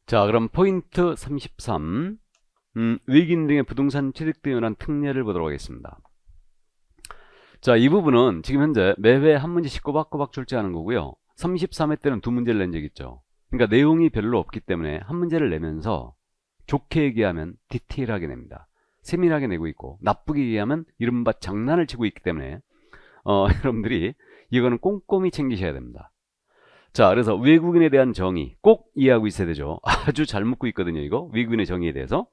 자, 그럼 포인트 33. 외국인 등의 부동산 취득 등에 관한 특례를 보도록 하겠습니다. 자, 이 부분은 지금 현재 매회 한 문제씩 꼬박꼬박 출제하는 거고요. 33회 때는 두 문제를 낸 적 있죠. 그러니까 내용이 별로 없기 때문에 한 문제를 내면서 좋게 얘기하면 디테일하게 냅니다. 세밀하게 내고 있고, 나쁘게 얘기하면 이른바 장난을 치고 있기 때문에 여러분들이 이거는 꼼꼼히 챙기셔야 됩니다. 자, 그래서 외국인에 대한 정의 꼭 이해하고 있어야 되죠. 아주 잘 묻고 있거든요, 이거. 외국인의 정의에 대해서.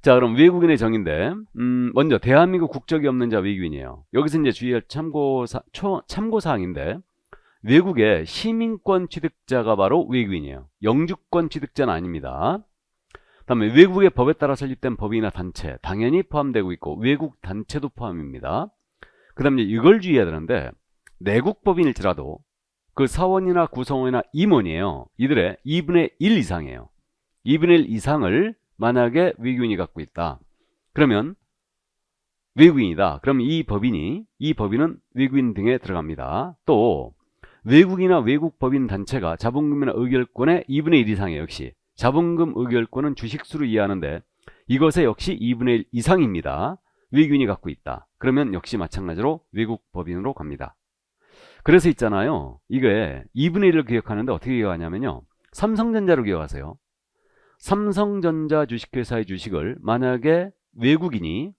자, 그럼 외국인의 정의인데, 먼저 대한민국 국적이 없는 자 외국인이에요. 여기서 이제 주의할 참고사항인데, 외국의 시민권 취득자가 바로 외국인이에요. 영주권 취득자는 아닙니다. 다음에 외국의 법에 따라 설립된 법인이나 단체 당연히 포함되고 있고, 외국 단체도 포함입니다. 그 다음에 이걸 주의해야 되는데, 내국 법인일지라도 그 사원이나 구성원이나 임원이에요. 이들의 2분의 1 이상이에요. 2분의 1 이상을 만약에 외국인이 갖고 있다. 그러면 외국인이다. 그럼 이 법인은 외국인 등에 들어갑니다. 또 외국이나 외국 법인 단체가 자본금이나 의결권의 2분의 1 이상이에요. 역시 자본금 의결권은 주식수로 이해하는데 이것의 역시 2분의 1 이상입니다. 외국인이 갖고 있다. 그러면 역시 마찬가지로 외국 법인으로 갑니다. 그래서 있잖아요. 이게 2분의 1을 기억하는데 어떻게 기억하냐면요. 삼성전자로 기억하세요. 삼성전자 주식회사의 주식을 만약에 외국인이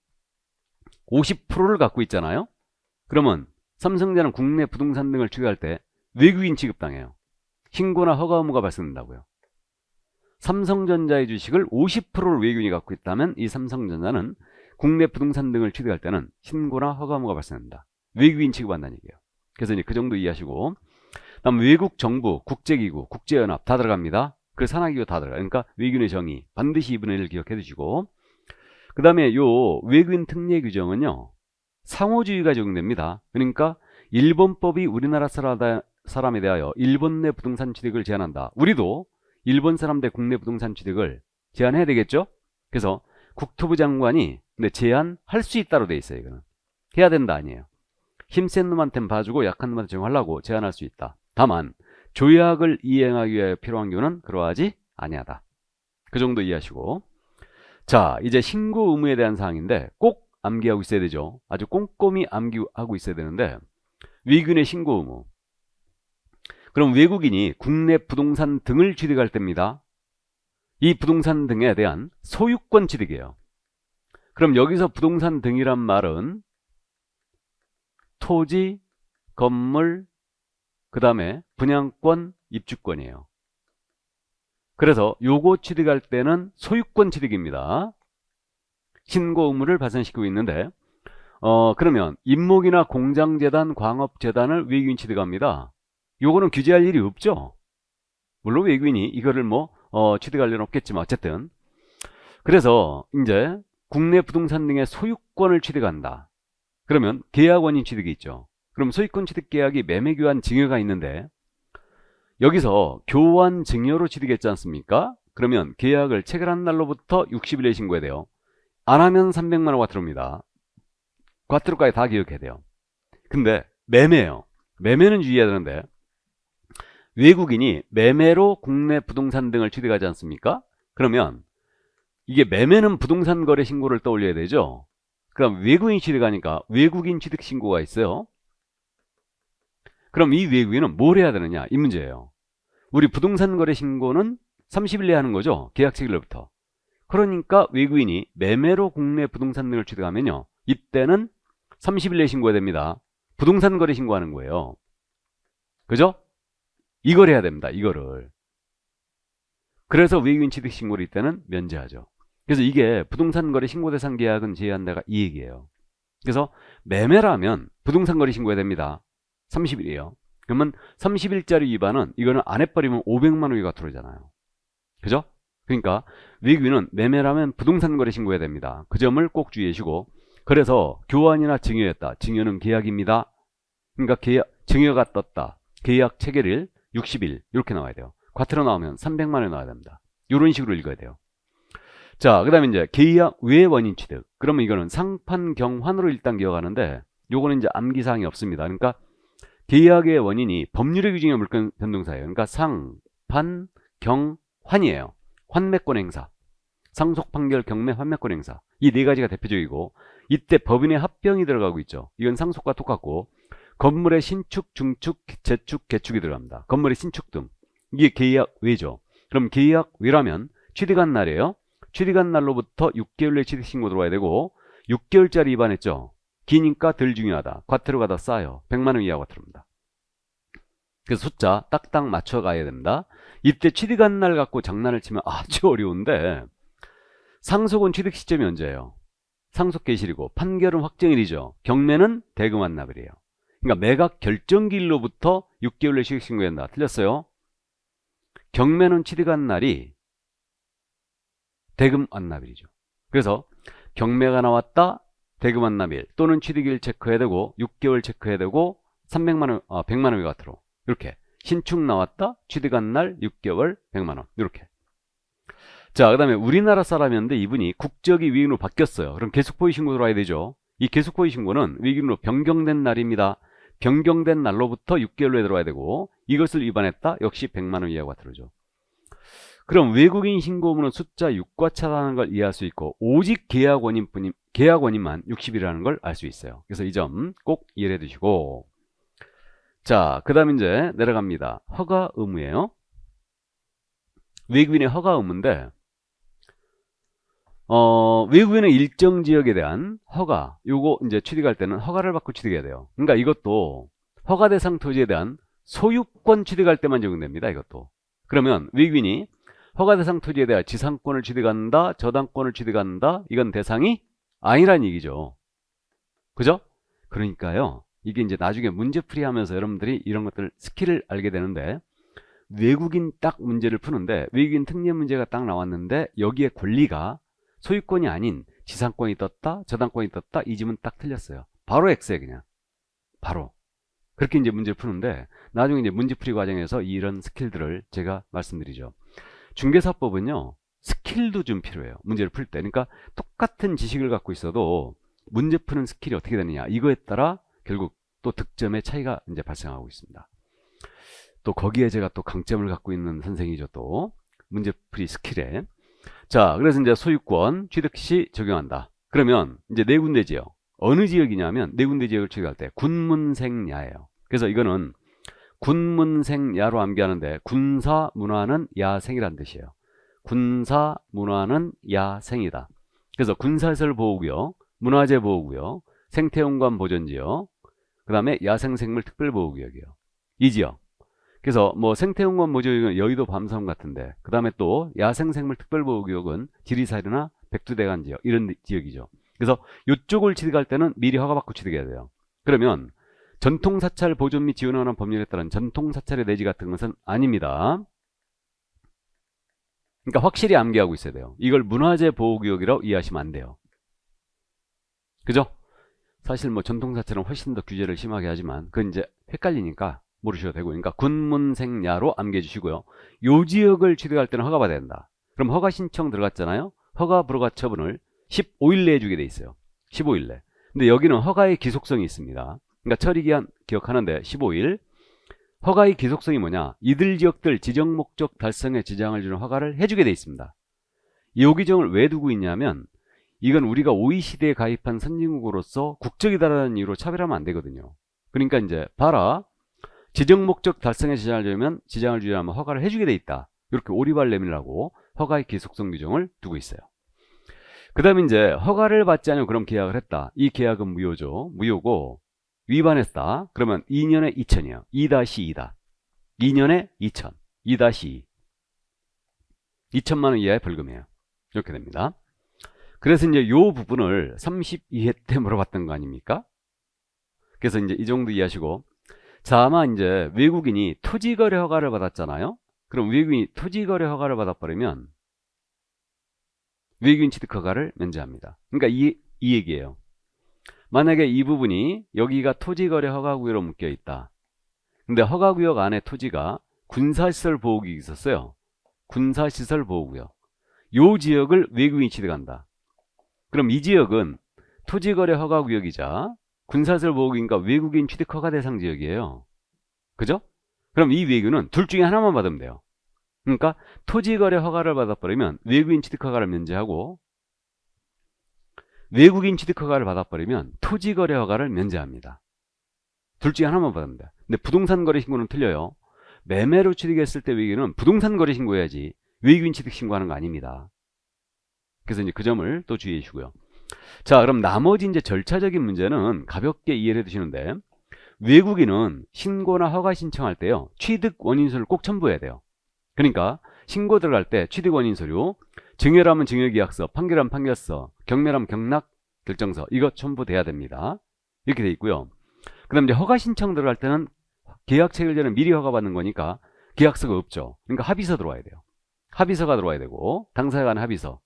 50%를 갖고 있잖아요. 그러면 삼성전자는 국내 부동산 등을 취득할 때 외국인 취급당해요. 신고나 허가 의무가 발생된다고요. 삼성전자의 주식을 50%를 외국인이 갖고 있다면 이 삼성전자는 국내 부동산 등을 취득할 때는 신고나 허가 의무가 발생된다. 외국인 취급한다는 얘기예요. 그래서 이제 그 정도 이해하시고, 다음 외국 정부, 국제기구, 국제연합 다 들어갑니다. 그 산하기구 다 들어가요. 그러니까 외국인의 정의 반드시 2분의 1을 기억해 두시고, 그 다음에 요 외국인 특례 규정은요 상호주의가 적용됩니다. 그러니까 일본법이 우리나라 사람에 대하여 일본 내 부동산 취득을 제한한다. 우리도 일본 사람 대 국내 부동산 취득을 제한해야 되겠죠. 그래서 국토부 장관이 근데 제한할 수 있다로 돼 있어요. 이거는 해야 된다 아니에요. 힘센 놈한테는 봐주고 약한 놈한테 적용하려고 제한할 수 있다. 다만 조약을 이행하기 위해 필요한 경우는 그러하지 아니하다. 그 정도 이해하시고, 자 이제 신고 의무에 대한 사항인데 꼭 암기하고 있어야 되죠. 아주 꼼꼼히 암기하고 있어야 되는데, 외국인의 신고 의무. 그럼 외국인이 국내 부동산 등을 취득할 때입니다. 이 부동산 등에 대한 소유권 취득이에요. 그럼 여기서 부동산 등이란 말은 토지, 건물, 그 다음에 분양권, 입주권이에요. 그래서 요거 취득할 때는 소유권 취득입니다. 신고 의무를 발생시키고 있는데, 그러면 임목이나 공장재단, 광업재단을 외국인 취득합니다. 요거는 규제할 일이 없죠. 물론 외국인이 이거를 취득할 일은 없겠지만 어쨌든. 그래서 이제 국내 부동산 등의 소유권을 취득한다. 그러면 계약원인 취득이 있죠. 그럼 소유권 취득 계약이 매매 교환 증여가 있는데 여기서 교환 증여로 취득했지 않습니까? 그러면 계약을 체결한 날로부터 60일에 신고해야 돼요. 안 하면 300만 원 과태료입니다. 과태료까지 다 기억해야 돼요. 근데 매매예요. 매매는 주의해야 되는데 외국인이 매매로 국내 부동산 등을 취득하지 않습니까? 그러면 이게 매매는 부동산 거래 신고를 떠올려야 되죠. 그럼 외국인 취득하니까 외국인 취득 신고가 있어요. 그럼 이 외국인은 뭘 해야 되느냐 이 문제예요. 우리 부동산 거래 신고는 30일 내에 하는 거죠. 계약 체결로부터. 그러니까 외국인이 매매로 국내 부동산 등을 취득하면요 이때는 30일 내에 신고해야 됩니다. 부동산 거래 신고하는 거예요. 그죠? 이걸 해야 됩니다. 이거를. 그래서 외국인 취득 신고를 이때는 면제하죠. 그래서 이게 부동산 거래 신고 대상 계약은 제외한다가 이 얘기예요. 그래서 매매라면 부동산 거래 신고해야 됩니다. 30일이에요. 그러면 30일짜리 위반은 이거는 안 해버리면 500만 원이 과태료잖아요. 그죠? 그러니까 외국인은 매매라면 부동산 거래 신고해야 됩니다. 그 점을 꼭 주의하시고, 그래서 교환이나 증여했다. 증여는 계약입니다. 그러니까 증여가 떴다. 계약 체결일 60일 이렇게 나와야 돼요. 과태료 나오면 300만 원 나와야 됩니다. 이런 식으로 읽어야 돼요. 자, 그 다음에 이제 계약 외 원인 취득. 그러면 이거는 상판 경환으로 일단 기억하는데 요거는 이제 암기사항이 없습니다. 그러니까 계약의 원인이 법률의 규정의 물권 변동사예요. 그러니까 상, 판, 경, 환이에요. 환매권 행사. 상속 판결, 경매, 환매권 행사. 이 네 가지가 대표적이고 이때 법인의 합병이 들어가고 있죠. 이건 상속과 똑같고 건물의 신축, 중축, 재축, 개축이 들어갑니다. 건물의 신축 등. 이게 계약 외죠. 그럼 계약 외라면 취득한 날이에요. 취득한 날로부터 6개월 내 취득신고 들어와야 되고 6개월짜리 위반했죠. 기니까 덜 중요하다. 과태료가 더 싸요. 100만 원 이하 과태료입니다. 그래서 숫자 딱딱 맞춰가야 됩니다. 이때 취득한 날 갖고 장난을 치면 아주 어려운데 상속은 취득 시점이 언제예요? 상속 개시일이고 판결은 확정일이죠. 경매는 대금 완납일이에요. 그러니까 매각 결정기일로부터 6개월 내 취득 신고한다. 틀렸어요. 경매는 취득한 날이 대금 완납일이죠. 그래서 경매가 나왔다. 대금 완납일 또는 취득일 체크해야 되고 6개월 체크해야 되고 300만 원, 100만 원의 과태료. 이렇게 신축 나왔다. 취득한 날 6개월 100만 원. 이렇게. 자, 그다음에 우리나라 사람이었는데 이분이 국적이 외국인으로 바뀌었어요. 그럼 계속포위 신고 들어와야 되죠. 이 계속포위 신고는 외국인으로 변경된 날입니다. 변경된 날로부터 6개월 내에 들어와야 되고 이것을 위반했다. 역시 100만 원 이하 과태료죠. 그럼 외국인 신고문은 숫자 6과 차다는 걸 이해할 수 있고 오직 계약원인만 60이라는 걸 알 수 있어요. 그래서 이 점 꼭 이해해 두시고 자, 그 다음 이제 내려갑니다. 허가 의무예요. 외국인의 허가 의무인데 외국인의 일정 지역에 대한 허가 요거 이제 취득할 때는 허가를 받고 취득해야 돼요. 그러니까 이것도 허가 대상 토지에 대한 소유권 취득할 때만 적용됩니다. 이것도. 그러면 외국인이 허가 대상 토지에 대한 지상권을 취득한다, 저당권을 취득한다, 이건 대상이 아니란 얘기죠. 그죠? 그러니까요. 이게 이제 나중에 문제풀이 하면서 여러분들이 이런 것들 스킬을 알게 되는데 외국인 딱 문제를 푸는데 외국인 특례 문제가 딱 나왔는데 여기에 권리가 소유권이 아닌 지상권이 떴다, 저당권이 떴다, 이 집은 딱 틀렸어요. 바로 X에 그냥. 바로. 그렇게 이제 문제를 푸는데 나중에 이제 문제풀이 과정에서 이런 스킬들을 제가 말씀드리죠. 중개사법은요. 스킬도 좀 필요해요. 문제를 풀 때. 그러니까 똑같은 지식을 갖고 있어도 문제 푸는 스킬이 어떻게 되느냐. 이거에 따라 결국 또 득점의 차이가 이제 발생하고 있습니다. 또 거기에 제가 또 강점을 갖고 있는 선생이죠. 또 문제풀이 스킬에. 자, 그래서 이제 소유권 취득 시 적용한다. 그러면 이제 네 군데 지역. 어느 지역이냐면 네 군데 지역을 취득할 때 군문생야예요. 그래서 이거는 군문생야로 암기하는데 군사 문화는 야생이란 뜻이에요. 군사 문화는 야생이다. 그래서 군사시설 보호구역, 문화재 보호구역, 생태용관 보전지역, 그 다음에 야생생물 특별보호구역이에요. 이 지역. 그래서 뭐 생태용관 보전지역은 여의도 밤섬 같은데, 그 다음에 또 야생생물 특별보호구역은 지리사리나 백두대간 지역, 이런 지역이죠. 그래서 이쪽을 취득할 때는 미리 허가받고 취득해야 돼요. 그러면 전통사찰 보존 및 지원에 관한 법률에 따른 전통사찰의 내지 같은 것은 아닙니다. 그러니까 확실히 암기하고 있어야 돼요. 이걸 문화재 보호구역이라고 이해하시면 안 돼요. 그죠? 사실 뭐 전통사찰은 훨씬 더 규제를 심하게 하지만 그건 이제 헷갈리니까 모르셔도 되고, 그러니까 군문생야로 암기해 주시고요. 요 지역을 취득할 때는 허가받아야 된다. 그럼 허가 신청 들어갔잖아요. 허가 불허가 처분을 15일 내에 주게 돼 있어요. 15일 내. 근데 여기는 허가의 기속성이 있습니다. 그러니까 처리기한 기억하는데 15일. 허가의 기속성이 뭐냐? 이들 지역들 지정 목적 달성에 지장을 주는 허가를 해주게 돼 있습니다. 이 규정을 왜 두고 있냐면 이건 우리가 OECD에 가입한 선진국으로서 국적이다라는 이유로 차별하면 안 되거든요. 그러니까 이제 봐라. 지정 목적 달성에 지장을 주려면 허가를 해주게 돼 있다. 이렇게 오리발 내밀라고 허가의 기속성 규정을 두고 있어요. 그 다음에 이제 허가를 받지 않으면 그럼 계약을 했다. 이 계약은 무효죠. 무효고 위반했다. 그러면 2년에 2천이에요. 2-2다. 2년에 2천. 2-2. 2천만 원 이하의 벌금이에요. 이렇게 됩니다. 그래서 이제 이 부분을 32회 때 물어봤던 거 아닙니까? 그래서 이제 이 정도 이해하시고, 자, 아마 이제 외국인이 토지거래 허가를 받았잖아요. 그럼 외국인이 토지거래 허가를 받아버리면 외국인 취득 허가를 면제합니다. 그러니까 이 얘기예요. 만약에 이 부분이 여기가 토지거래 허가구역으로 묶여있다. 근데 허가구역 안에 토지가 군사시설 보호구역이 있었어요. 군사시설 보호구역. 요 지역을 외국인이 취득한다. 그럼 이 지역은 토지거래 허가구역이자 군사시설 보호구역이니까 외국인 취득 허가 대상 지역이에요. 그죠? 그럼 이 외국인은 둘 중에 하나만 받으면 돼요. 그러니까 토지거래 허가를 받아버리면 외국인 취득 허가를 면제하고, 외국인 취득 허가를 받아버리면 토지거래 허가를 면제합니다. 둘 중에 하나만 받습니다. 근데 부동산 거래 신고는 틀려요. 매매로 취득했을 때 외국인은 부동산 거래 신고해야지 외국인 취득 신고하는 거 아닙니다. 그래서 이제 그 점을 또 주의해 주시고요. 자, 그럼 나머지 이제 절차적인 문제는 가볍게 이해를 해 두시는데, 외국인은 신고나 허가 신청할 때요, 취득 원인서를 꼭 첨부해야 돼요. 그러니까 신고 들어갈 때 취득 원인 서류, 증여라면 증여계약서, 판결하면 판결서, 경매라면 경락 결정서, 이거 첨부돼야 됩니다. 이렇게 돼 있고요. 그 다음 이제 허가 신청 들어갈 때는 계약 체결 전에 미리 허가 받는 거니까 계약서가 없죠. 그러니까 합의서 들어와야 돼요. 합의서가 들어와야 되고, 당사자 간 합의서.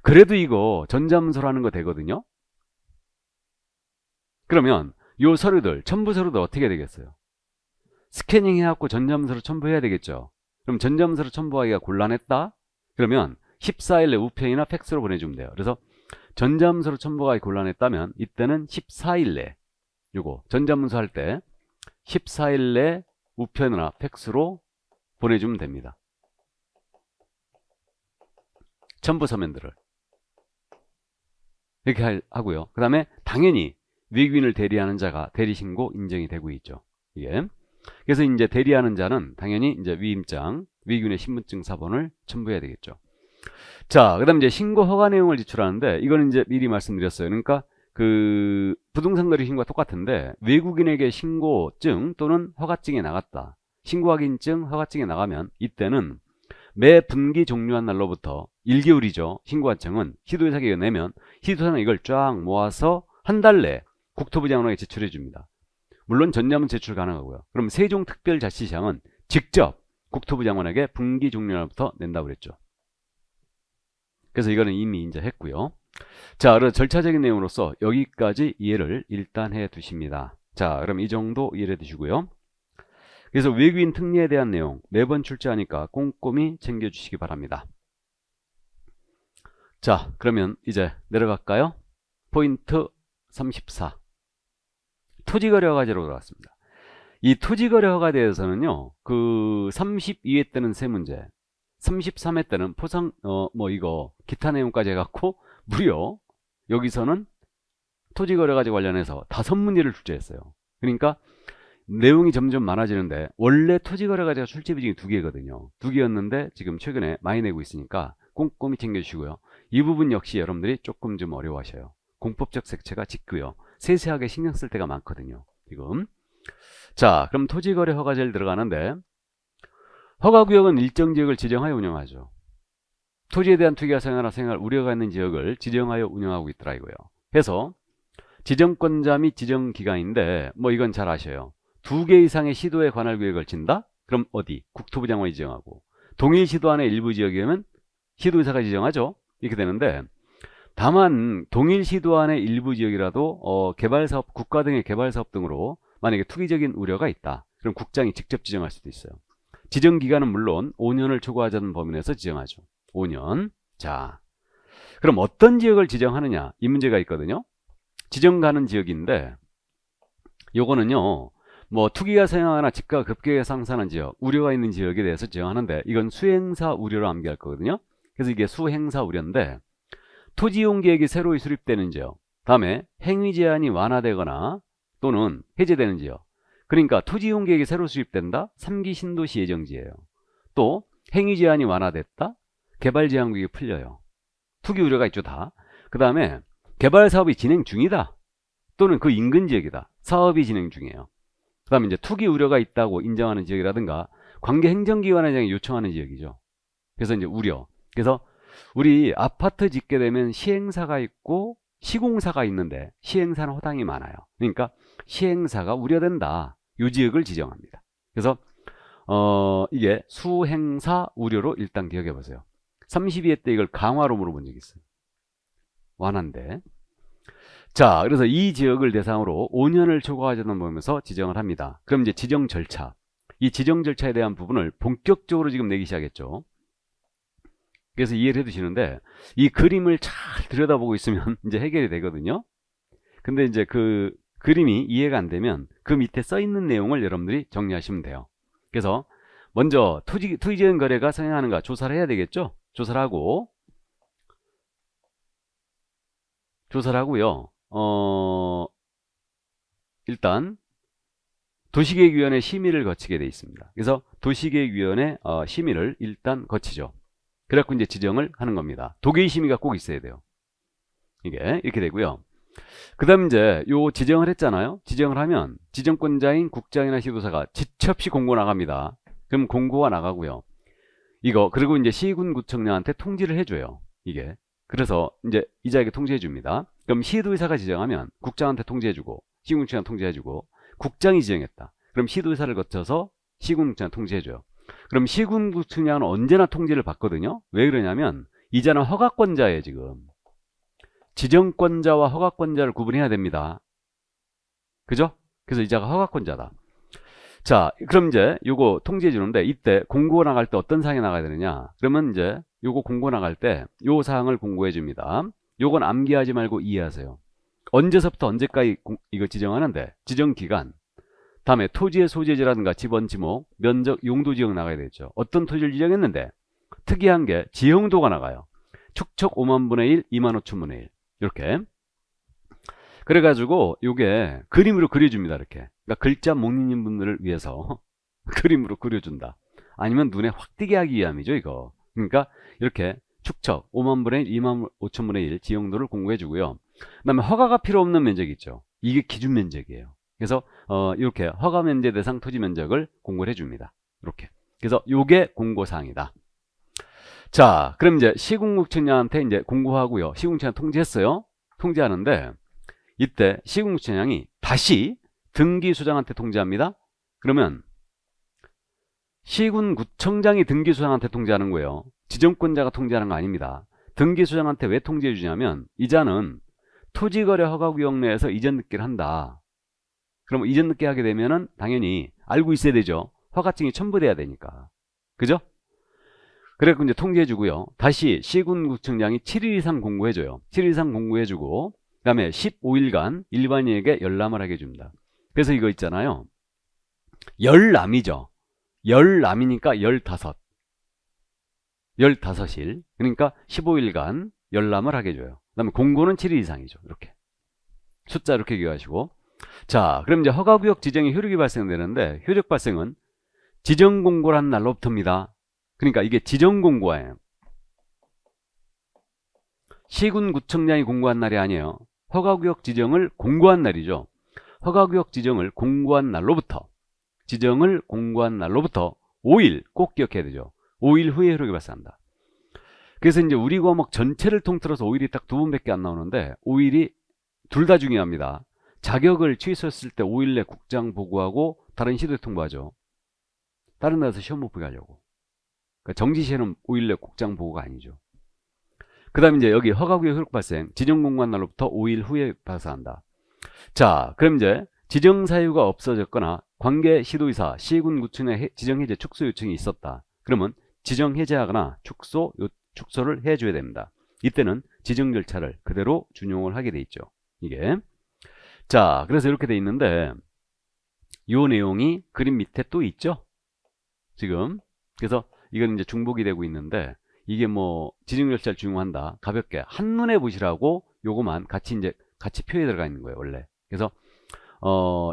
그래도 이거 전자문서라는 거 되거든요. 그러면 요 서류들, 첨부 서류들 어떻게 되겠어요? 스캐닝 해갖고 전자문서로 첨부해야 되겠죠. 그럼 전자문서로 첨부하기가 곤란했다? 그러면 14일 내 우편이나 팩스로 보내주면 돼요. 그래서 전자문서로 첨부하기 곤란했다면 이때는 14일 내, 요거 전자문서 할 때 14일 내 우편이나 팩스로 보내주면 됩니다. 첨부 서면들을 이렇게 하고요. 그 다음에 당연히 외국인을 대리하는 자가 대리신고 인정이 되고 있죠. 이게. 그래서 이제 대리하는 자는 당연히 이제 위임장, 외국인의 신분증 사본을 첨부해야 되겠죠. 자, 그 다음 이제 신고 허가 내용을 지출하는데, 이거는 이제 미리 말씀드렸어요. 그러니까 그 부동산 거래 신고와 똑같은데, 외국인에게 신고증 또는 허가증이 나갔다. 신고 확인증, 허가증이 나가면 이때는 매 분기 종료한 날로부터 1개월이죠. 신고한청은 시도의사에게 내면 시도사는 이걸 쫙 모아서 한 달 내에 국토부 장관에게 제출해 줍니다. 물론 전자문 제출 가능하고요. 그럼 세종특별자치시장은 직접 국토부 장관에게 분기 종료날부터 낸다고 그랬죠. 그래서 이거는 이미 이제 했고요. 자, 그럼 절차적인 내용으로서 여기까지 이해를 일단 해 두십니다. 자, 그럼 이 정도 이해를 해 두시고요. 그래서 외국인 특례에 대한 내용 매번 출제하니까 꼼꼼히 챙겨주시기 바랍니다. 자, 그러면 이제 내려갈까요? 포인트 34. 토지거래 허가제로 들어갔습니다. 이 토지거래 허가에 대해서는요, 그 32회 때는 세 문제, 33회 때는 포상, 이거, 기타 내용까지 해갖고, 무려, 여기서는 토지거래 허가제 관련해서 5문제를 출제했어요. 그러니까, 내용이 점점 많아지는데, 원래 토지거래 허가제가 출제 비중이 2개거든요. 2개였는데, 지금 최근에 많이 내고 있으니까, 꼼꼼히 챙겨주시고요. 이 부분 역시 여러분들이 조금 좀 어려워하셔요. 공법적 색채가 짙고요. 세세하게 신경 쓸 때가 많거든요. 지금. 자, 그럼 토지거래 허가제를 들어가는데, 허가구역은 일정 지역을 지정하여 운영하죠. 토지에 대한 투기와 생활 우려가 있는 지역을 지정하여 운영하고 있더라 이거예요. 그래서 지정권자 및 지정기관인데, 뭐 이건 잘 아셔요. 2개 이상의 시도에 관할 구역에 걸친다? 그럼 어디? 국토부 장관이 지정하고, 동일 시도 안에 일부 지역이면 시도의사가 지정하죠. 이렇게 되는데, 다만 동일 시도 안의 일부 지역이라도 개발사업, 국가 등의 개발사업 등으로 만약에 투기적인 우려가 있다. 그럼 국장이 직접 지정할 수도 있어요. 지정기간은 물론 5년을 초과하지 않는 범위 내에서 지정하죠. 5년. 자, 그럼 어떤 지역을 지정하느냐? 이 문제가 있거든요. 지정 가는 지역인데, 요거는요, 뭐 투기가 상승하거나 집가가 급격하게 상승하는 지역, 우려가 있는 지역에 대해서 지정하는데, 이건 수행사 우려로 암기할 거거든요. 그래서 이게 수행사 우려인데, 토지이용 계획이 새로 수립되는 지역, 다음에 행위 제한이 완화되거나 또는 해제되는 지역. 그러니까 토지이용 계획이 새로 수립된다? 3기 신도시 예정지예요. 또 행위 제한이 완화됐다? 개발 제한 구역이 풀려요. 투기 우려가 있죠, 다. 그 다음에 개발 사업이 진행 중이다. 또는 그 인근 지역이다. 사업이 진행 중이에요. 그 다음에 이제 투기 우려가 있다고 인정하는 지역이라든가 관계 행정기관에 요청하는 지역이죠. 그래서 이제 우려. 그래서 우리 아파트 짓게 되면 시행사가 있고 시공사가 있는데 시행사는 허당이 많아요. 그러니까 시행사가 우려된다. 이 지역을 지정합니다. 그래서 이게 수행사 우려로 일단 기억해 보세요. 32회 때 이걸 강화로 물어본 적이 있어요. 완화인데. 자, 그래서 이 지역을 대상으로 5년을 초과하지 않는 범위에서 지정을 합니다. 그럼 이제 지정 절차. 이 지정 절차에 대한 부분을 본격적으로 지금 내기 시작했죠. 그래서 이해를 해두시는데, 이 그림을 잘 들여다보고 있으면 이제 해결이 되거든요. 근데 이제 그 그림이 이해가 안 되면 그 밑에 써 있는 내용을 여러분들이 정리하시면 돼요. 그래서 먼저 토지지연 거래가 성행하는가 조사를 해야 되겠죠. 조사를 하고요. 일단 도시계획위원회 심의를 거치게 돼 있습니다. 그래서 도시계획위원회 심의를 일단 거치죠. 그래갖고 이제 지정을 하는 겁니다. 도계의 심의가 꼭 있어야 돼요. 이게 이렇게 되고요. 그 다음 이제 요 지정을 했잖아요. 지정을 하면 지정권자인 국장이나 시도사가 지체 없이 공고 나갑니다. 그럼 공고가 나가고요. 이거 그리고 이제 시군구청장한테 통지를 해줘요. 이게 그래서 이제 이자에게 통지해 줍니다. 그럼 시도의사가 지정하면 국장한테 통지해주고 시군구청장 통지해주고 국장이 지정했다. 그럼 시도의사를 거쳐서 시군구청장 통지해줘요. 그럼 시군구청장은 언제나 통지를 받거든요. 왜 그러냐면 이자는 허가권자예요. 지금 지정권자와 허가권자를 구분해야 됩니다. 그죠? 그래서 이자가 허가권자다. 자, 그럼 이제 요거 통지해 주는데 이때 공고 나갈 때 어떤 사항이 나가야 되느냐? 그러면 이제 요거 공고 나갈 때 요 사항을 공고해 줍니다. 요건 암기하지 말고 이해하세요. 언제서부터 언제까지 이거 지정하는데 지정 기간, 다음에 토지의 소재지라든가 지번 지목, 면적, 용도 지역 나가야 되겠죠. 어떤 토지를 지정했는데 특이한 게 지형도가 나가요. 축척 5만 분의 1, 2만 5천 분의 1 이렇게. 그래가지고 요게 그림으로 그려줍니다. 이렇게. 그러니까 글자 못 읽는 분들을 위해서 그림으로 그려준다. 아니면 눈에 확 띄게 하기 위함이죠. 이거. 그러니까 이렇게 축척 5만 분의 1, 2만 5천 분의 1 지형도를 공고해 주고요. 그 다음에 허가가 필요 없는 면적이 있죠. 이게 기준 면적이에요. 그래서 이렇게 허가 면제 대상 토지 면적을 공고를 해줍니다. 이렇게. 그래서 요게 공고사항이다. 자, 그럼 이제 시군구청장한테 이제 공고하고요. 시군구청장 통지했어요. 통지하는데 이때 시군구청장이 다시 등기소장한테 통지합니다. 그러면 시군구청장이 등기소장한테 통지하는 거예요. 지정권자가 통지하는 거 아닙니다. 등기소장한테 왜 통지해 주냐면 이자는 토지거래 허가구역 내에서 이전 등기를 한다. 그럼 이전 등기 하게 되면은 당연히 알고 있어야 되죠. 허가증이 첨부돼야 되니까. 그죠? 그래서 이제 통지해 주고요. 다시 시군구청장이 7일 이상 공고해 줘요. 7일 이상 공고해 주고 그 다음에 15일간 일반인에게 열람을 하게 해줍니다. 그래서 이거 있잖아요. 열람이죠. 열람이니까 15. 15일. 그러니까 15일간 열람을 하게 해줘요. 그 다음에 공고는 7일 이상이죠. 이렇게. 숫자 이렇게 기억하시고. 자, 그럼 이제 허가구역 지정의 효력이 발생되는데 효력 발생은 지정공고를 한 날로부터입니다. 그러니까 이게 지정공고예요. 시군구청장이 공고한 날이 아니에요. 허가구역 지정을 공고한 날이죠. 허가구역 지정을 공고한 날로부터 지정을 공고한 날로부터 5일 꼭 기억해야 되죠. 5일 후에 효력이 발생한다. 그래서 이제 우리 과목 전체를 통틀어서 5일이 딱 2번밖에 안 나오는데 5일이 둘 다 중요합니다. 자격을 취소했을 때 5일 내 국장 보고하고 다른 시도에 통보하죠. 다른 데서 시험 못 보게 하려고. 그러니까 정지시에는 5일 내 국장 보고가 아니죠. 그 다음에 이제 여기 허가구역 효력 발생 지정 공고한 날로부터 5일 후에 발생한다. 자, 그럼 이제 지정 사유가 없어졌거나 관계 시도의사, 시군구청의 지정 해제 축소 요청이 있었다. 그러면 지정 해제하거나 축소를 해줘야 됩니다. 이때는 지정 절차를 그대로 준용을 하게 돼 있죠. 이게. 자, 그래서 이렇게 돼 있는데 이 내용이 그림 밑에 또 있죠. 지금. 그래서 이건 이제 중복이 되고 있는데 이게 뭐 지정 절차를 준용한다. 가볍게 한눈에 보시라고 요거만 같이 이제 같이 표에 들어가 있는 거예요, 원래. 그래서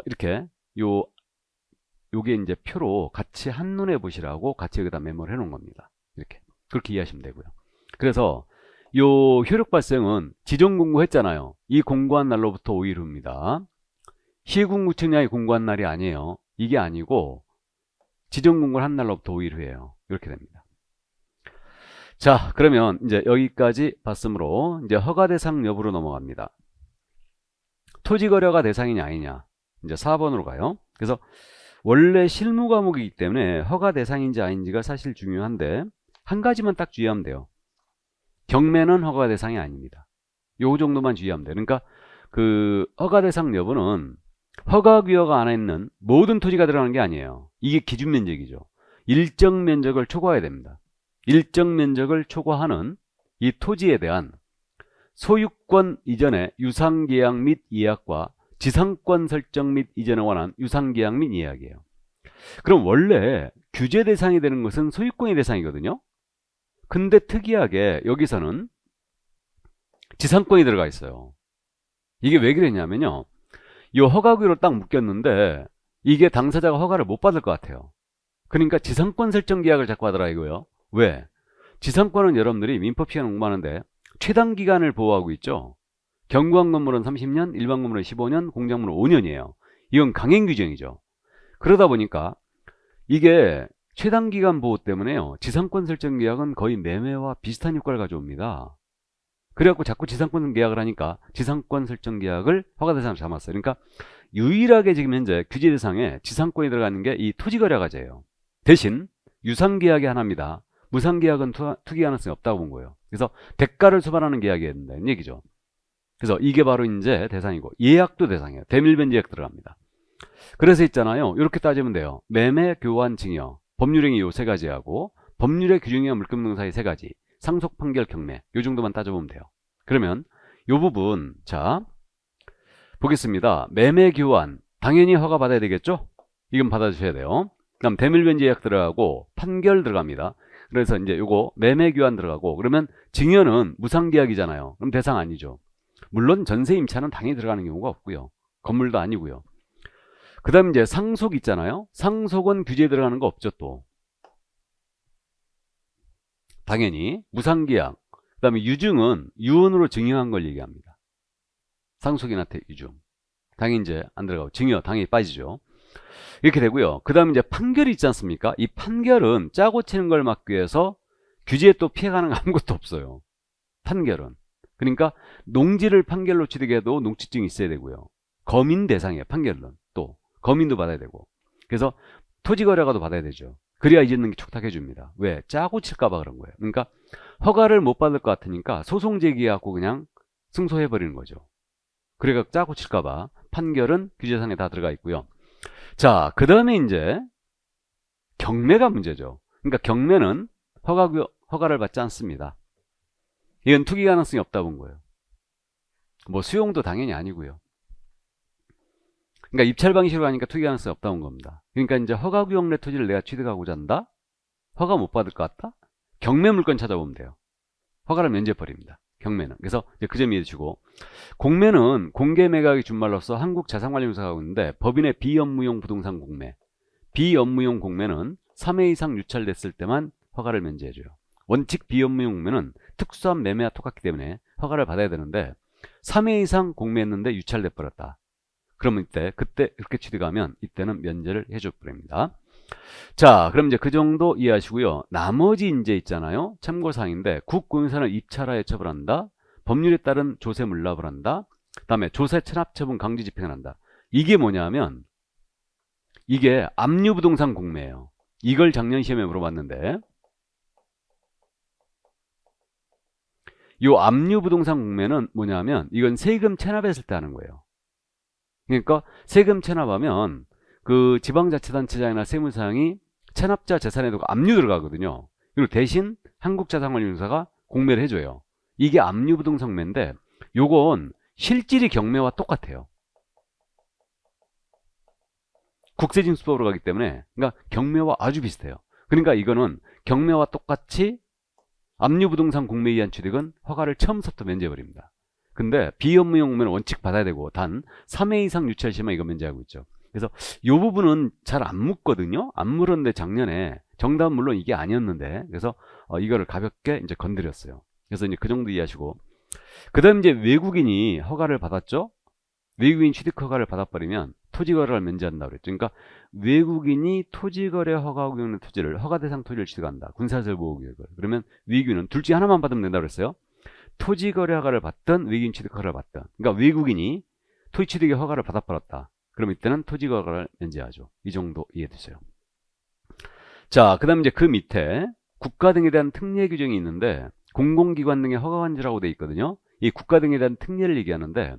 이렇게 요게 이제 표로 같이 한눈에 보시라고 같이 여기다 메모를 해 놓은 겁니다. 이렇게. 그렇게 이해하시면 되고요. 그래서 요 효력 발생은 지정 공고했잖아요. 이 공고한 날로부터 5일 후입니다. 시군구청장이 공고한 날이 아니에요. 이게 아니고 지정 공고를 한 날로부터 5일 후예요. 이렇게 됩니다. 자, 그러면 이제 여기까지 봤으므로 이제 허가 대상 여부로 넘어갑니다. 토지 거래가 대상이냐 아니냐. 이제 4번으로 가요. 그래서 원래 실무 과목이기 때문에 허가 대상인지 아닌지가 사실 중요한데 한 가지만 딱 주의하면 돼요. 경매는 허가 대상이 아닙니다. 요 정도만 주의하면 돼요. 그러니까 그 허가 대상 여부는 허가 구역 안에 있는 모든 토지가 들어가는 게 아니에요. 이게 기준 면적이죠. 일정 면적을 초과해야 됩니다. 일정 면적을 초과하는 이 토지에 대한 소유권 이전의 유상계약 및 예약과 지상권 설정 및 이전에 관한 유상계약 및 예약이에요. 그럼 원래 규제 대상이 되는 것은 소유권의 대상이거든요. 근데 특이하게 여기서는 지상권이 들어가 있어요. 이게 왜 그랬냐면요. 이 허가구역으로 딱 묶였는데 이게 당사자가 허가를 못 받을 것 같아요. 그러니까 지상권 설정 계약을 자꾸 하더라 이거요. 왜? 지상권은 여러분들이 민법 시간 공부하는데 최단 기간을 보호하고 있죠. 경구한 건물은 30년, 일반 건물은 15년, 공작물은 5년이에요. 이건 강행 규정이죠. 그러다 보니까 이게 최단 기간 보호 때문에요. 지상권 설정 계약은 거의 매매와 비슷한 효과를 가져옵니다. 그래갖고 자꾸 지상권 계약을 하니까 지상권 설정 계약을 허가 대상으로 삼았어요. 그러니까 유일하게 지금 현재 규제 대상에 지상권이 들어가는 게 이 토지거래과제예요. 대신 유상계약이 하나입니다. 무상계약은 투기 가능성이 없다고 본 거예요. 그래서 대가를 수반하는 계약이 된다는 얘기죠. 그래서 이게 바로 이제 대상이고 예약도 대상이에요. 대밀변제약 들어갑니다. 그래서 있잖아요. 이렇게 따지면 돼요. 매매, 교환, 증여, 법률행위 요 세 가지하고 법률의 규정이와 물금 등 사이 세 가지, 상속, 판결, 경매 요 정도만 따져보면 돼요. 그러면 요 부분 자 보겠습니다. 매매, 교환 당연히 허가 받아야 되겠죠? 이건 받아주셔야 돼요. 그다음 대밀변제약 들어가고 판결 들어갑니다. 그래서 이제 요거 매매, 교환 들어가고 그러면 증여는 무상계약이잖아요. 그럼 대상 아니죠. 물론 전세 임차는 당연히 들어가는 경우가 없고요. 건물도 아니고요. 그 다음 이제 상속 있잖아요. 상속은 규제에 들어가는 거 없죠 또. 당연히 무상계약. 그 다음에 유증은 유언으로 증여한 걸 얘기합니다. 상속이나 유증. 당연히 이제 안 들어가고 증여 당연히 빠지죠. 이렇게 되고요. 그 다음에 이제 판결이 있지 않습니까? 이 판결은 짜고 치는 걸 막기 위해서 규제에 또 피해가는 아무것도 없어요. 판결은. 그러니까 농지를 판결로 취득해도 농지증이 있어야 되고요. 거민 대상이에요. 판결은. 또 거민도 받아야 되고. 그래서 토지거래가도 받아야 되죠. 그래야 이짓는 게 촉탁해 줍니다. 왜? 짜고 칠까봐 그런 거예요. 그러니까 허가를 못 받을 것 같으니까 소송 제기해갖고 그냥 승소해버리는 거죠. 그래가 짜고 칠까봐 판결은 규제상에 다 들어가 있고요. 자, 그 다음에 이제 경매가 문제죠. 그러니까 경매는 허가를 받지 않습니다. 이건 투기 가능성이 없다 본 거예요. 뭐 수용도 당연히 아니고요. 그러니까 입찰 방식으로 하니까 투기 가능성이 없다 본 겁니다. 그러니까 이제 허가구역 내 토지를 내가 취득하고자 한다? 허가 못 받을 것 같다? 경매 물건 찾아보면 돼요. 허가를 면제해버립니다. 경매는. 그래서 이제 그 점 이해해 주시고 공매는 공개 매각의 준말로서 한국자산관리공사가 하고 있는데 법인의 비업무용 부동산 공매, 비업무용 공매는 3회 이상 유찰됐을 때만 허가를 면제해줘요. 원칙 비업무용 공매는 특수한 매매와 똑같기 때문에 허가를 받아야 되는데 3회 이상 공매했는데 유찰돼 버렸다. 그러면 그때 그렇게 취득하면 이때는 면제를 해줘 버립니다. 자, 그럼 이제 그 정도 이해하시고요. 나머지 이제 있잖아요. 참고사항인데 국공유산을 입찰하여 처벌한다. 법률에 따른 조세 물납을 한다. 그다음에 조세 체납 처분 강제 집행을 한다. 이게 뭐냐면 이게 압류부동산 공매예요. 이걸 작년 시험에 물어봤는데 이 압류부동산 공매는 뭐냐면 이건 세금 체납했을 때 하는 거예요. 그러니까 세금 체납하면 그 지방자치단체장이나 세무사장이 체납자 재산에 두고 압류 들어가거든요. 그리고 대신 한국자산관리공사가 공매를 해줘요. 이게 압류부동산 공매인데 요건 실질이 경매와 똑같아요. 국세징수법으로 가기 때문에 그러니까 경매와 아주 비슷해요. 그러니까 이거는 경매와 똑같이 압류부동산 공매에 의한 취득은 허가를 처음부터 면제해버립니다. 근데 비업무용 공매는 원칙 받아야 되고 단 3회 이상 유찰 시만 이거 면제하고 있죠. 그래서 이 부분은 잘 안 묻거든요. 안 물었는데 작년에 정답은 물론 이게 아니었는데 그래서 이거를 가볍게 이제 건드렸어요. 그래서 이제 그 정도 이해하시고 그 다음 이제 외국인이 허가를 받았죠. 외국인 취득 허가를 받아버리면 토지거래를 면제한다고 그랬죠. 그러니까 외국인이 토지거래 허가구역의 토지를 허가 대상 토지를 취득한다. 군사시설 보호구역을. 그러면 외국인은 둘 중에 하나만 받으면 된다고 그랬어요. 토지거래 허가를 받든 외국인 취득 허가를 받든. 그러니까 외국인이 토지 취득의 허가를 받아버렸다. 그럼 이때는 토지거래 허가를 면제하죠. 이 정도 이해되세요. 자, 그 다음 이제 그 밑에 국가 등에 대한 특례 규정이 있는데 공공기관 등의 허가관지라고 돼 있거든요. 이 국가 등에 대한 특례를 얘기하는데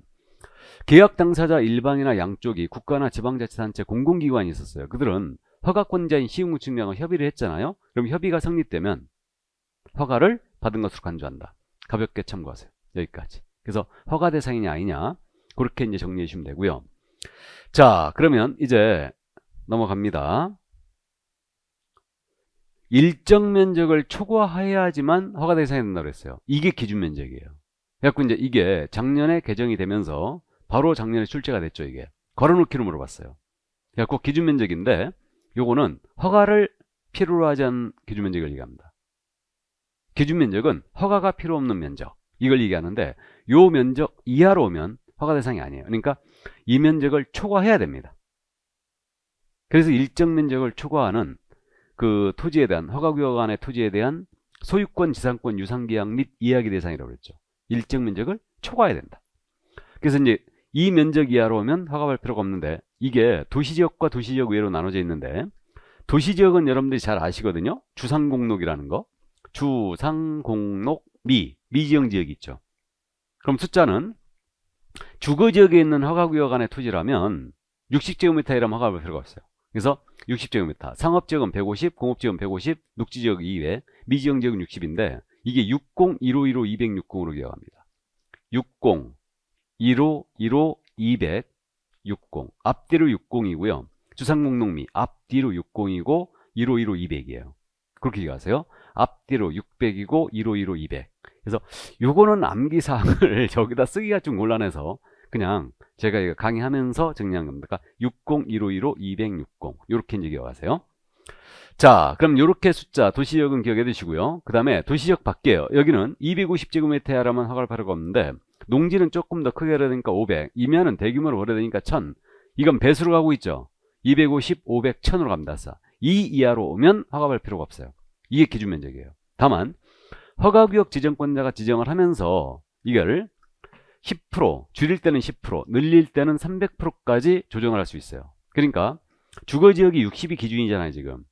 계약 당사자 일방이나 양쪽이 국가나 지방자치단체 공공기관이 있었어요. 그들은 허가권자인 시흥구청장과 협의를 했잖아요. 그럼 협의가 성립되면 허가를 받은 것으로 간주한다. 가볍게 참고하세요. 여기까지. 그래서 허가 대상이냐 아니냐 그렇게 이제 정리해 주시면 되고요. 자, 그러면 이제 넘어갑니다. 일정 면적을 초과해야지만 허가 대상이 된다고 그랬어요. 이게 기준 면적이에요. 그래갖고 이제 이게 작년에 개정이 되면서 바로 작년에 출제가 됐죠. 이게 걸어놓기로 물어봤어요. 그래갖고 기준 면적인데 요거는 허가를 필요로 하지 않은 기준 면적을 얘기합니다. 기준 면적은 허가가 필요 없는 면적, 이걸 얘기하는데 요 면적 이하로 오면 허가 대상이 아니에요. 그러니까 이 면적을 초과해야 됩니다. 그래서 일정 면적을 초과하는 그 토지에 대한 허가구역 안의 토지에 대한 소유권, 지상권, 유상계약 및 이야기 대상이라고 그랬죠. 일정 면적을 초과해야 된다. 그래서 이제 이 면적 이하로 오면 허가할 필요가 없는데, 이게 도시지역과 도시지역 외로 나눠져 있는데, 도시지역은 여러분들이 잘 아시거든요. 주상공록이라는 거. 주상공록 미지형 지역이 있죠. 그럼 숫자는 주거지역에 있는 허가구역 안의 토지라면 60제곱미터 이라면 허가할 필요가 없어요. 그래서 60제곱미터, 상업지역은 150, 공업지역은 150, 녹지지역 200, 미지형 지역은 60인데 이게 60, 15, 15, 260으로 기억합니다. 60, 15, 15, 200, 60. 앞뒤로 60이고요. 주상공록미 앞뒤로 60이고 15, 15, 200이에요. 그렇게 기억하세요. 앞뒤로 600이고 15, 15, 200. 그래서 요거는 암기사항을 저기다 쓰기가 좀 곤란해서 그냥 제가 이거 강의하면서 정리한 겁니다. 그러니까 60, 15, 15, 260 이렇게 이제 기억하세요. 자, 그럼 요렇게 숫자 도시지역은 기억해 두시고요. 그 다음에 도시지역 밖에요. 여기는 250제곱미터라면 허가를 필요가 없는데 농지는 조금 더 크게 해야 되니까 500, 이면은 대규모로 벌여야 되니까 1000. 이건 배수로 가고 있죠. 250, 500, 1000으로 갑니다. 이 이하로 오면 허가할 필요가 없어요. 이게 기준 면적이에요. 다만 허가구역 지정권자가 지정을 하면서 이걸 10%, 줄일 때는 10%, 늘릴 때는 300%까지 조정을 할 수 있어요. 그러니까 주거지역이 60이 기준이잖아요, 지금.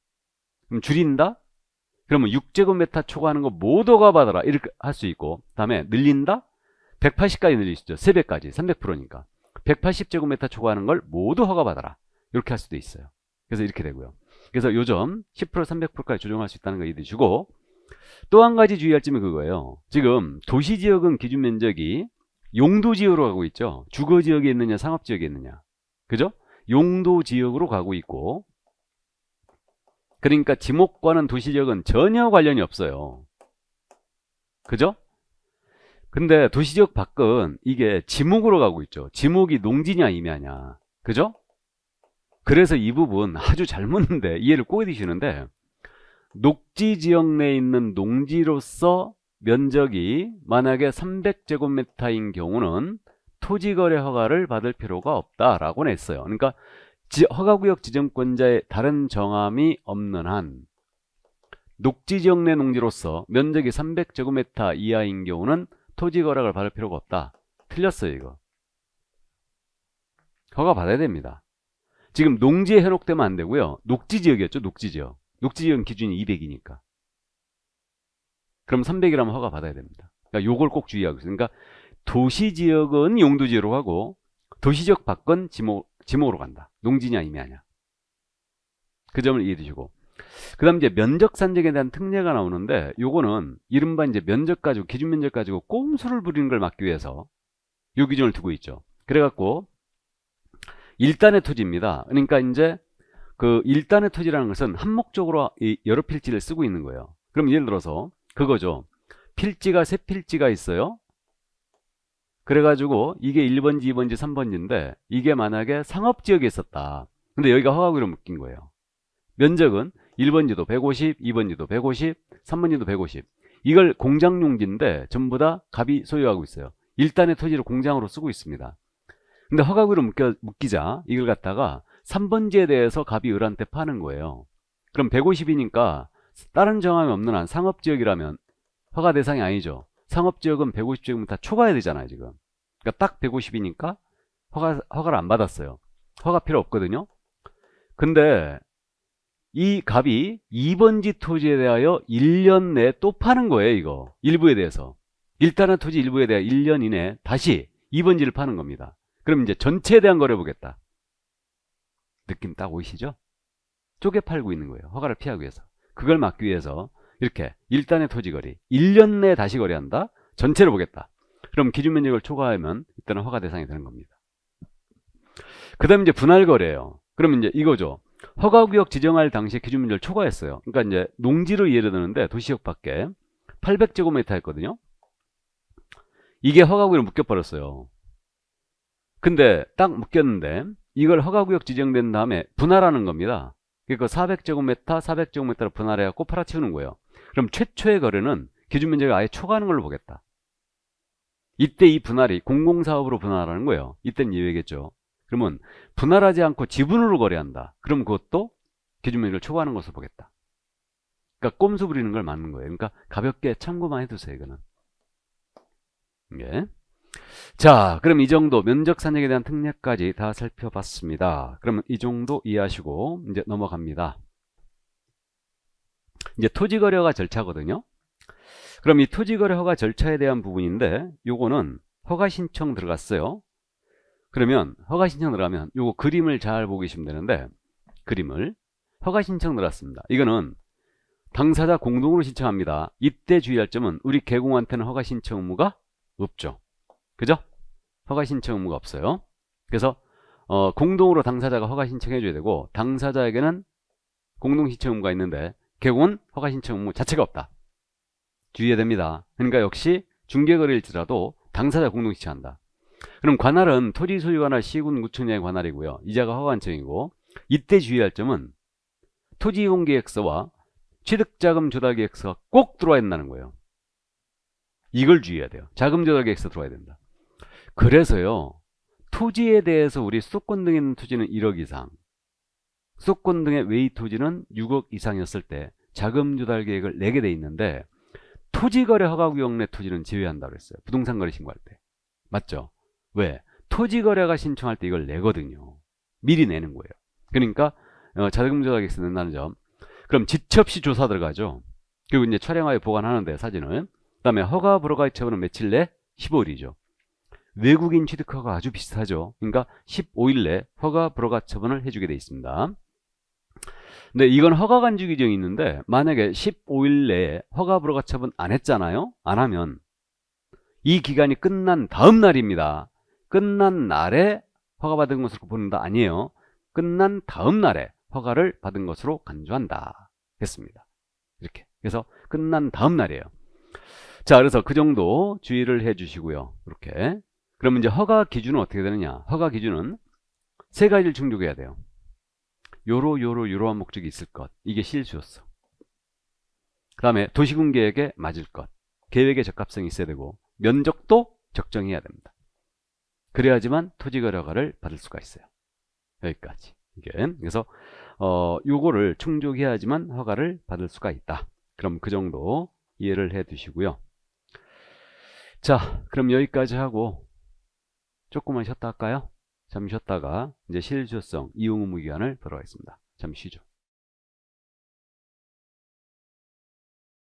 그럼 줄인다? 그러면 6제곱미터 초과하는 거 모두 허가받아라. 이렇게 할 수 있고, 다음에 늘린다? 180까지 늘릴 수 있죠. 3배까지, 300%니까. 180제곱미터 초과하는 걸 모두 허가받아라. 이렇게 할 수도 있어요. 그래서 이렇게 되고요. 그래서 요점 10%, 300%까지 조정할 수 있다는 거 이해해 주시고, 또 한 가지 주의할 점이 그거예요. 지금 도시지역은 기준 면적이 용도지역으로 가고 있죠. 주거지역에 있느냐, 상업지역에 있느냐. 그죠? 용도지역으로 가고 있고, 그러니까 지목과는 도시지역은 전혀 관련이 없어요. 그죠? 근데 도시지역 밖은 이게 지목으로 가고 있죠. 지목이 농지냐 임야냐. 그죠? 그래서 이 부분 아주 잘 묻는데 이해를 꼭 해두시는데, 녹지지역 내에 있는 농지로서 면적이 만약에 300제곱미터인 경우는 토지거래 허가를 받을 필요가 없다라고 냈어요. 그러니까 허가구역 지정권자의 다른 정함이 없는 한 녹지지역 내 농지로서 면적이 300제곱미터 이하인 경우는 토지거래를 받을 필요가 없다. 틀렸어요, 이거. 허가 받아야 됩니다. 지금 농지에 현혹되면 안 되고요. 녹지지역이었죠, 녹지지역. 녹지지역 기준이 200이니까. 그럼 300이라면 허가 받아야 됩니다. 그러니까 요걸 꼭 주의하고 있어요. 그러니까 도시지역은 용도지역으로 가고 도시지역 밖은 지목으로 간다. 농지냐 임야냐. 그 점을 이해해 주시고, 그 다음 이제 면적 산정에 대한 특례가 나오는데, 요거는 이른바 이제 면적 가지고, 기준 면적 가지고 꼼수를 부리는 걸 막기 위해서 요 기준을 두고 있죠. 그래갖고 일단의 토지입니다. 그러니까 이제 그 일단의 토지라는 것은 한목적으로 여러 필지를 쓰고 있는 거예요. 그럼 예를 들어서 그거죠. 필지가 세 필지가 있어요. 그래가지고 이게 1번지, 2번지, 3번지인데 이게 만약에 상업지역에 있었다. 근데 여기가 허가구역으로 묶인 거예요. 면적은 1번지도 150, 2번지도 150, 3번지도 150. 이걸 공장용지인데 전부 다 갑이 소유하고 있어요. 일단의 토지를 공장으로 쓰고 있습니다. 근데 허가구역으로 묶이자 이걸 갖다가 3번지에 대해서 갑이 을한테 파는 거예요. 그럼 150이니까 다른 정함이 없는 한 상업지역이라면 허가 대상이 아니죠. 상업지역은 150제곱미터 초과해야 되잖아요, 지금. 그러니까 딱 150이니까 허가를 안 받았어요. 허가 필요 없거든요. 근데 이 갑이 2번지 토지에 대하여 1년 내에 또 파는 거예요, 이거. 일부에 대해서. 일단은 토지 일부에 대해 1년 이내에 다시 2번지를 파는 겁니다. 그럼 이제 전체에 대한 거래 보겠다. 느낌 딱 오시죠? 쪼개 팔고 있는 거예요. 허가를 피하기 위해서. 그걸 막기 위해서 이렇게 일단의 토지 거리 1년 내에 다시 거래한다. 전체를 보겠다. 그럼 기준 면적을 초과하면 이때는 허가 대상이 되는 겁니다. 그 다음에 이제 분할 거래예요. 그러면 이제 이거죠. 허가구역 지정할 당시에 기준면적을 초과했어요. 그러니까 이제 농지를 예를 드는데 도시역 밖에 800제곱미터 했거든요. 이게 허가구역으로 묶여버렸어요. 근데 딱 묶였는데 이걸 허가구역 지정된 다음에 분할하는 겁니다. 그러니까 400제곱미터, 400제곱미터로 분할해갖고 팔아치우는 거예요. 그럼 최초의 거래는 기준면적을 아예 초과하는 걸로 보겠다. 이때 이 분할이 공공사업으로 분할하는 거예요. 이때는 예외겠죠. 그러면 분할하지 않고 지분으로 거래한다. 그럼 그것도 기준면적을 초과하는 것으로 보겠다. 그러니까 꼼수 부리는 걸 맞는 거예요. 그러니까 가볍게 참고만 해두세요. 이거는. 예. 자, 그럼 이 정도 면적 산역에 대한 특례까지 다 살펴봤습니다. 그러면 이 정도 이해하시고 이제 넘어갑니다. 이제 토지거래허가 절차거든요. 그럼 이 토지거래 허가 절차에 대한 부분인데 요거는 허가 신청 들어갔어요. 그러면 허가 신청 들어가면 요거 그림을 잘 보고 계시면 되는데 그림을 허가 신청 들어갔습니다. 이거는 당사자 공동으로 신청합니다. 이때 주의할 점은 우리 개공한테는 허가 신청 의무가 없죠. 그죠? 허가 신청 의무가 없어요. 그래서 공동으로 당사자가 허가 신청해 줘야 되고 당사자에게는 공동 신청 의무가 있는데 개공은 허가 신청 의무 자체가 없다. 주의해야 됩니다. 그러니까 역시 중개거래일지라도 당사자 공동 신청한다. 그럼 관할은 토지 소유 관할 시군 구청장의 관할이고요. 이자가 허가 신청이고 이때 주의할 점은 토지 이용 계획서와 취득자금 조달 계획서가 꼭 들어와야 된다는 거예요. 이걸 주의해야 돼요. 자금 조달 계획서 들어와야 된다. 그래서요. 토지에 대해서 우리 수도권 등에 있는 토지는 1억 이상, 수도권 등의 외의 토지는 6억 이상이었을 때 자금 조달 계획을 내게 돼 있는데 토지거래 허가구역 내 토지는 제외한다고 했어요. 부동산 거래 신고할 때. 맞죠? 왜? 토지거래가 신청할 때 이걸 내거든요. 미리 내는 거예요. 그러니까 자금 조달 계획서 낸다는 점. 그럼 지체 없이 조사 들어가죠. 그리고 이제 촬영하여 보관하는데 사진을. 그 다음에 허가 불허가 처분은 며칠 내? 15일이죠. 외국인 취득 허가 아주 비슷하죠. 그러니까 15일 내 허가 불허가 처분을 해주게 돼 있습니다. 근데 이건 허가 간주 규정이 있는데 만약에 15일 내에 허가 불허가 처분 안 했잖아요. 안 하면 이 기간이 끝난 다음 날입니다. 끝난 날에 허가받은 것으로 보는다 아니에요. 끝난 다음 날에 허가를 받은 것으로 간주한다 했습니다. 이렇게. 그래서 끝난 다음 날이에요. 자, 그래서 그 정도 주의를 해 주시고요. 이렇게. 그러면 이제 허가 기준은 어떻게 되느냐? 허가 기준은 세 가지를 충족해야 돼요. 요러한 목적이 있을 것. 이게 실수였어. 그 다음에 도시군 계획에 맞을 것. 계획의 적합성이 있어야 되고 면적도 적정해야 됩니다. 그래야지만 토지거래 허가를 받을 수가 있어요. 여기까지. 이게. 그래서 요거를 충족해야지만 허가를 받을 수가 있다. 그럼 그 정도 이해를 해 두시고요. 자, 그럼 여기까지 하고 조금만 쉬었다 할까요? 잠시 쉬었다가 이제 실효성 이용 의무 기간을 들어가겠습니다. 잠시 쉬죠.